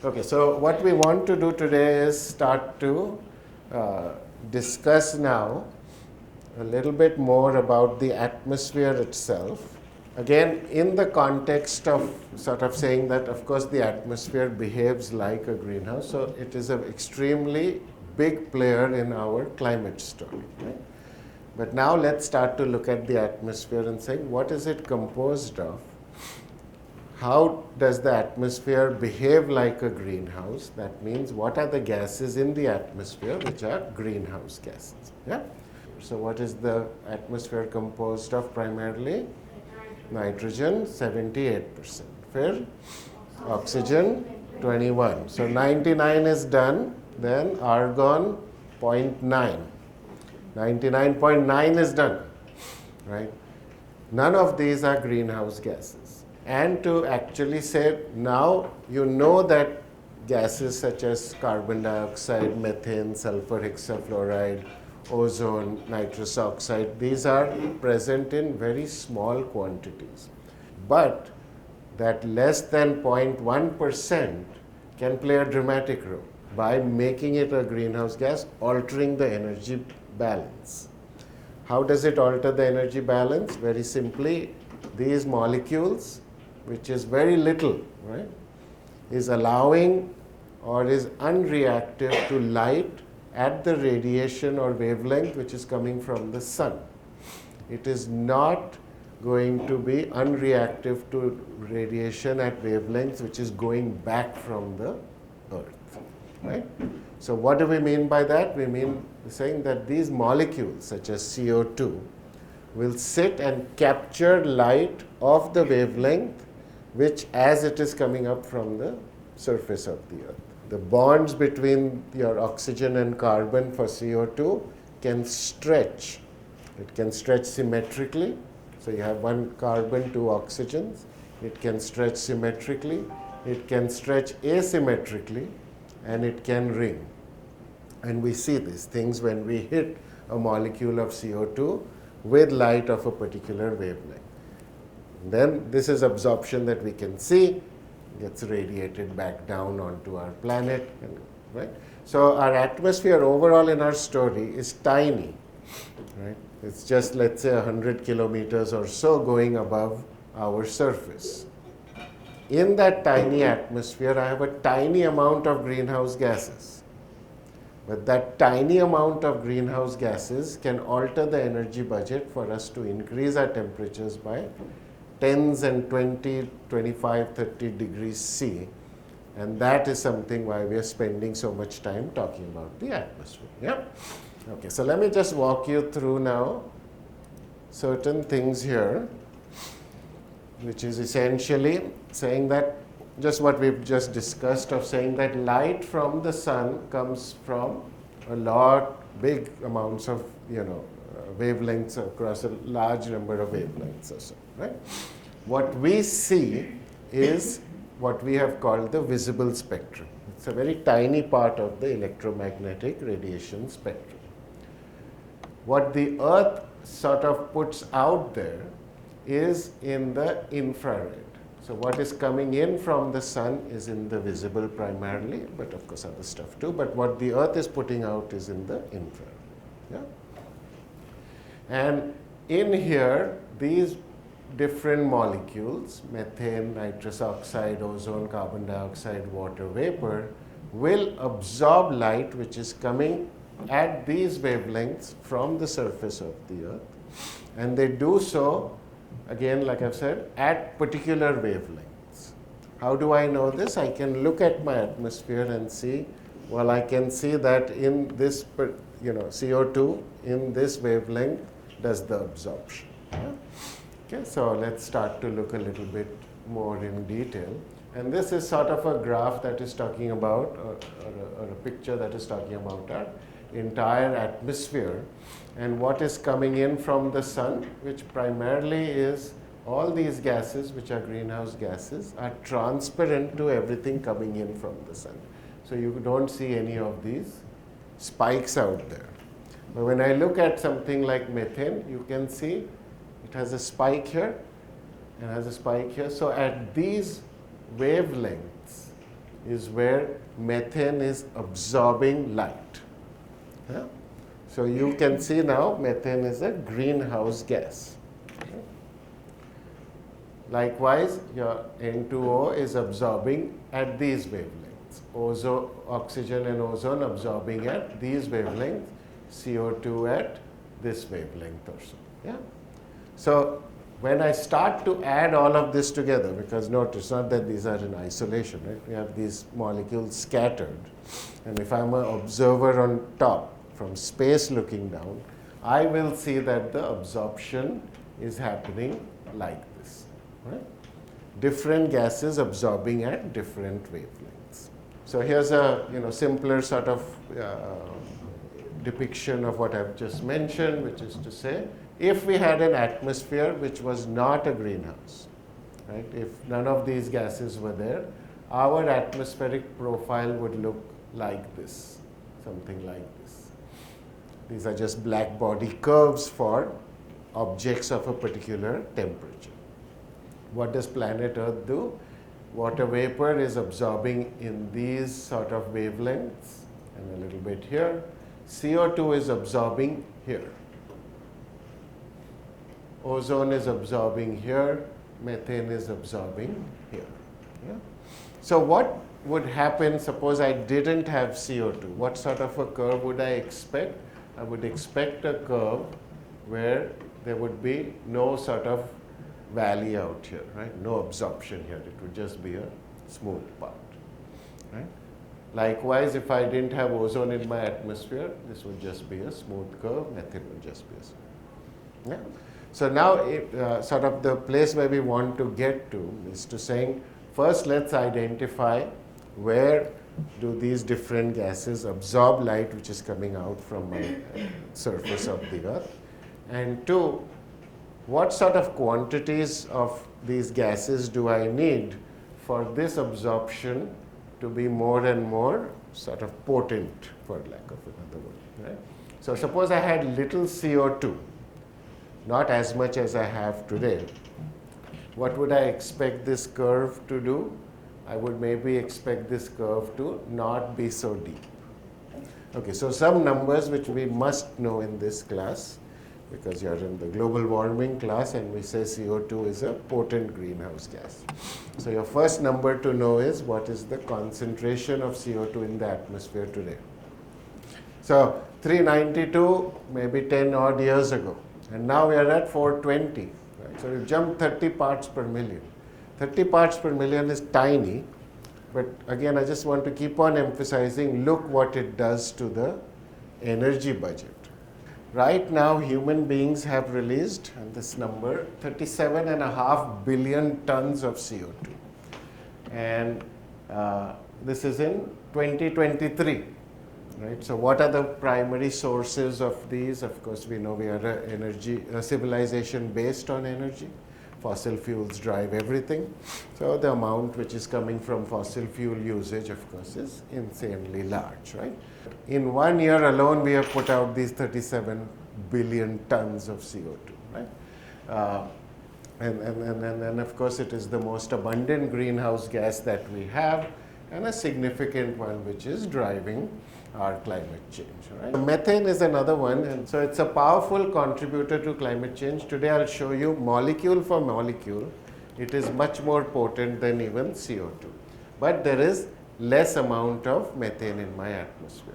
Okay, so what we want to do today is start to discuss now a little bit more about the atmosphere itself. Again, in the context of sort of saying that, of course, the atmosphere behaves like a greenhouse, so it is an extremely big player in our climate story. Right? But now let's start to look at the atmosphere and saying, what is it composed of? How does the atmosphere behave like a greenhouse? That means, what are the gases in the atmosphere which are greenhouse gases? Yeah? So what is the atmosphere composed of primarily? Nitrogen, 78%. Fair? Oxygen, 21. So 99 is done. Then argon, 0.9. 99.9 is done. Right? None of these are greenhouse gases. And to actually say, now you know that gases such as carbon dioxide, methane, sulfur hexafluoride, ozone, nitrous oxide, these are present in very small quantities. But that less than 0.1% can play a dramatic role by making it a greenhouse gas, altering the energy balance. How does it alter the energy balance? Very simply, these molecules, which is very little, right, is allowing or is unreactive to light at the radiation or wavelength which is coming from the sun. It is not going to be unreactive to radiation at wavelengths which is going back from the earth. Right? So what do we mean by that? We mean saying that these molecules such as CO2 will sit and capture light of the wavelength which as it is coming up from the surface of the earth. The bonds between your oxygen and carbon for CO2 can stretch. It can stretch symmetrically. So you have one carbon, two oxygens. It can stretch symmetrically. It can stretch asymmetrically. And it can ring. And we see these things when we hit a molecule of CO2 with light of a particular wavelength. Then this is absorption that we can see, gets radiated back down onto our planet. Right? So our atmosphere overall in our story is tiny. Right? It's just, let's say, 100 kilometers or so going above our surface. In that tiny atmosphere, I have a tiny amount of greenhouse gases. But that tiny amount of greenhouse gases can alter the energy budget for us to increase our temperatures by tens and 20, 25, 30 degrees C. And that is something why we are spending so much time talking about the atmosphere. Yeah? Okay, so let me just walk you through now certain things here, which is essentially saying that just what we've just discussed of saying that light from the sun comes from a lot, big amounts of, wavelengths across a large number of wavelengths or so, right? What we see is what we have called the visible spectrum. It's a very tiny part of the electromagnetic radiation spectrum. What the Earth sort of puts out there is in the infrared. So what is coming in from the sun is in the visible primarily, but of course other stuff too. But what the Earth is putting out is in the infrared. Yeah? And in here, these different molecules, methane, nitrous oxide, ozone, carbon dioxide, water vapor, will absorb light which is coming at these wavelengths from the surface of the Earth. And they do so, again, like I've said, at particular wavelengths. How do I know this? I can look at my atmosphere and see, well, I can see that in this, CO2, in this wavelength, does the absorption. Yeah? Okay, so let's start to look a little bit more in detail. And this is sort of a graph that is talking about, or a picture that is talking about our entire atmosphere and what is coming in from the sun, which primarily is all these gases, which are greenhouse gases, are transparent to everything coming in from the sun. So you don't see any of these spikes out there. But when I look at something like methane, you can see it has a spike here and has a spike here. So at these wavelengths, is where methane is absorbing light. Yeah? So you can see now methane is a greenhouse gas. Likewise, your N2O is absorbing at these wavelengths. Oxygen and ozone absorbing at these wavelengths, CO2 at this wavelength or so. Yeah? So when I start to add all of this together, because notice not that these are in isolation, right? We have these molecules scattered. And if I'm an observer on top, from space looking down, I will see that the absorption is happening like this. Right? Different gases absorbing at different wavelengths. So here's a simpler sort of depiction of what I've just mentioned, which is to say, if we had an atmosphere which was not a greenhouse, right? If none of these gases were there, our atmospheric profile would look like this, something like this. These are just black body curves for objects of a particular temperature. What does planet Earth do? Water vapor is absorbing in these sort of wavelengths and a little bit here. CO2 is absorbing here. Ozone is absorbing here. Methane is absorbing here. Yeah? So what would happen, suppose I didn't have CO2? What sort of a curve would I expect? I would expect a curve where there would be no sort of valley out here, right? No absorption here. It would just be a smooth part, right? Likewise, if I didn't have ozone in my atmosphere, this would just be a smooth curve. Methane would just be a smooth. Yeah? So now, sort of the place where we want to get to is to saying, first let's identify where do these different gases absorb light which is coming out from the surface of the Earth, and two, what sort of quantities of these gases do I need for this absorption to be more and more sort of potent, for lack of another word, right? So suppose I had little CO2, not as much as I have today. What would I expect this curve to do? I would maybe expect this curve to not be so deep. Okay, so some numbers which we must know in this class, because you're in the global warming class and we say CO2 is a potent greenhouse gas. So your first number to know is what is the concentration of CO2 in the atmosphere today. So 392 maybe 10 odd years ago, and now we are at 420. Right? So we've jumped 30 parts per million. 30 parts per million is tiny, but again I just want to keep on emphasizing, look what it does to the energy budget. Right now, human beings have released, and this number, 37.5 billion tons of CO2. And this is in 2023. Right? So what are the primary sources of these? Of course, we know we are a civilization based on energy. Fossil fuels drive everything. So the amount which is coming from fossil fuel usage, of course, is insanely large, right? In 1 year alone, we have put out these 37 billion tons of CO2, right? And of course, it is the most abundant greenhouse gas that we have, and a significant one which is driving our climate change. Right? Methane is another one, and so it's a powerful contributor to climate change. Today I'll show you molecule for molecule. It is much more potent than even CO2. But there is less amount of methane in my atmosphere.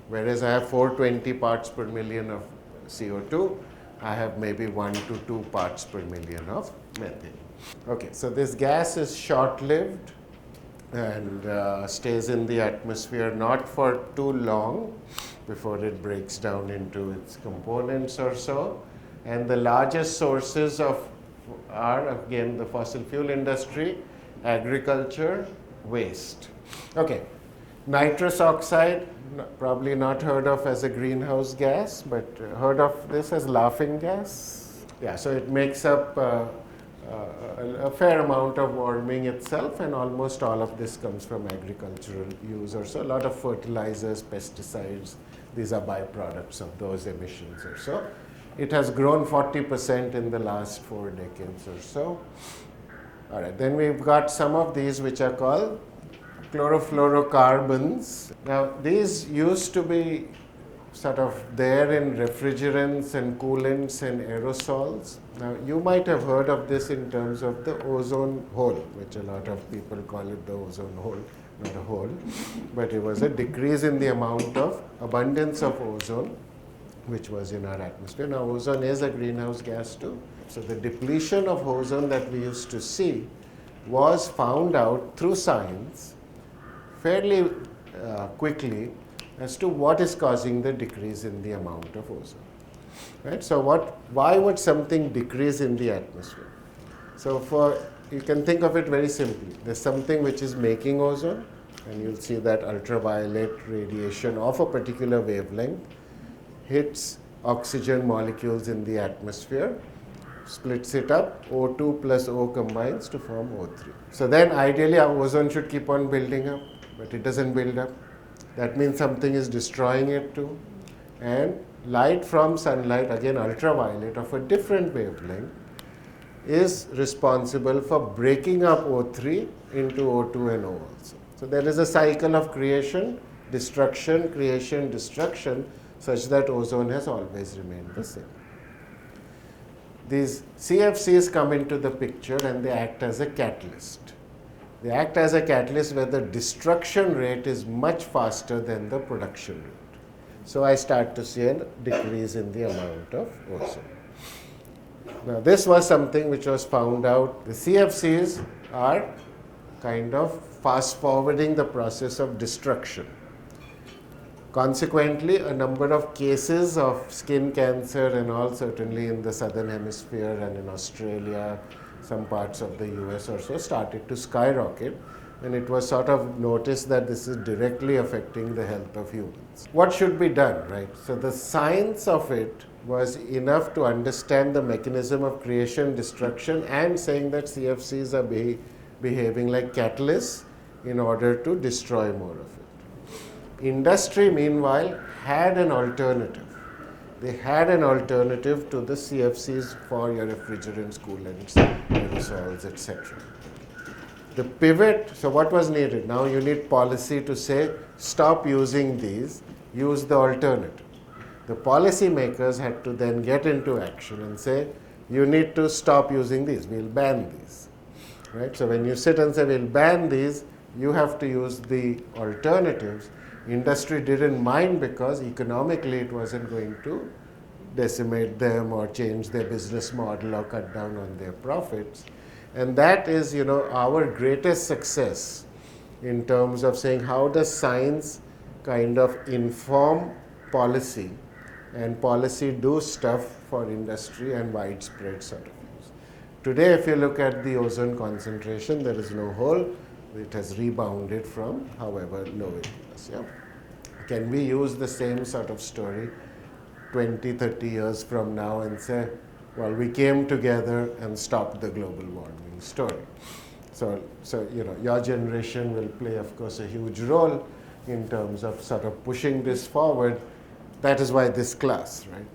Whereas I have 420 parts per million of CO2, I have maybe 1 to 2 parts per million of methane. Okay, so this gas is short-lived and stays in the atmosphere not for too long before it breaks down into its components or so. And the largest sources are again the fossil fuel industry, agriculture, waste. Okay, nitrous oxide, probably not heard of as a greenhouse gas, but heard of this as laughing gas. Yeah, so it makes up a fair amount of warming itself, and almost all of this comes from agricultural use or so. A lot of fertilizers, pesticides, these are byproducts of those emissions or so. It has grown 40% in the last 4 decades or so. All right, then we've got some of these which are called chlorofluorocarbons. Now, these used to be sort of there in refrigerants and coolants and aerosols. Now, you might have heard of this in terms of the ozone hole, which a lot of people call it the ozone hole, not a hole, but it was a decrease in the amount of abundance of ozone which was in our atmosphere. Now, ozone is a greenhouse gas too. So, the depletion of ozone that we used to see was found out through science fairly quickly as to what is causing the decrease in the amount of ozone. Right? So, why would something decrease in the atmosphere? So, you can think of it very simply. There's something which is making ozone, and you'll see that ultraviolet radiation of a particular wavelength hits oxygen molecules in the atmosphere, splits it up, O2 plus O combines to form O3. So then ideally our ozone should keep on building up, but it doesn't build up. That means something is destroying it too. And light from sunlight, again ultraviolet of a different wavelength, is responsible for breaking up O3 into O2 and O also. So there is a cycle of creation, destruction, such that ozone has always remained the same. These CFCs come into the picture and they act as a catalyst. They act as a catalyst where the destruction rate is much faster than the production rate. So I start to see a decrease in the amount of ozone. Now this was something which was found out. The CFCs are kind of fast forwarding the process of destruction. Consequently, a number of cases of skin cancer and all, certainly in the southern hemisphere and in Australia, some parts of the US or so, started to skyrocket, and it was sort of noticed that this is directly affecting the health of humans. What should be done, right? So the science of it was enough to understand the mechanism of creation, destruction, and saying that CFCs are behaving like catalysts in order to destroy more of it. Industry, meanwhile, had an alternative. They had an alternative to the CFCs for your refrigerants, coolants, aerosols, etc. The pivot, so what was needed? Now you need policy to say, stop using these, use the alternative. The policy makers had to then get into action and say, you need to stop using these, we'll ban these. Right? So when you sit and say, we'll ban these, you have to use the alternatives. Industry didn't mind because economically it wasn't going to decimate them or change their business model or cut down on their profits. And that is, our greatest success in terms of saying how does science kind of inform policy and policy do stuff for industry and widespread sort of use. Today, if you look at the ozone concentration, there is no hole. It has rebounded from however low it was. Yeah? Can we use the same sort of story 20, 30 years from now and say, well, we came together and stopped the global warming story. So your generation will play, of course, a huge role in terms of sort of pushing this forward. That is why this class, right?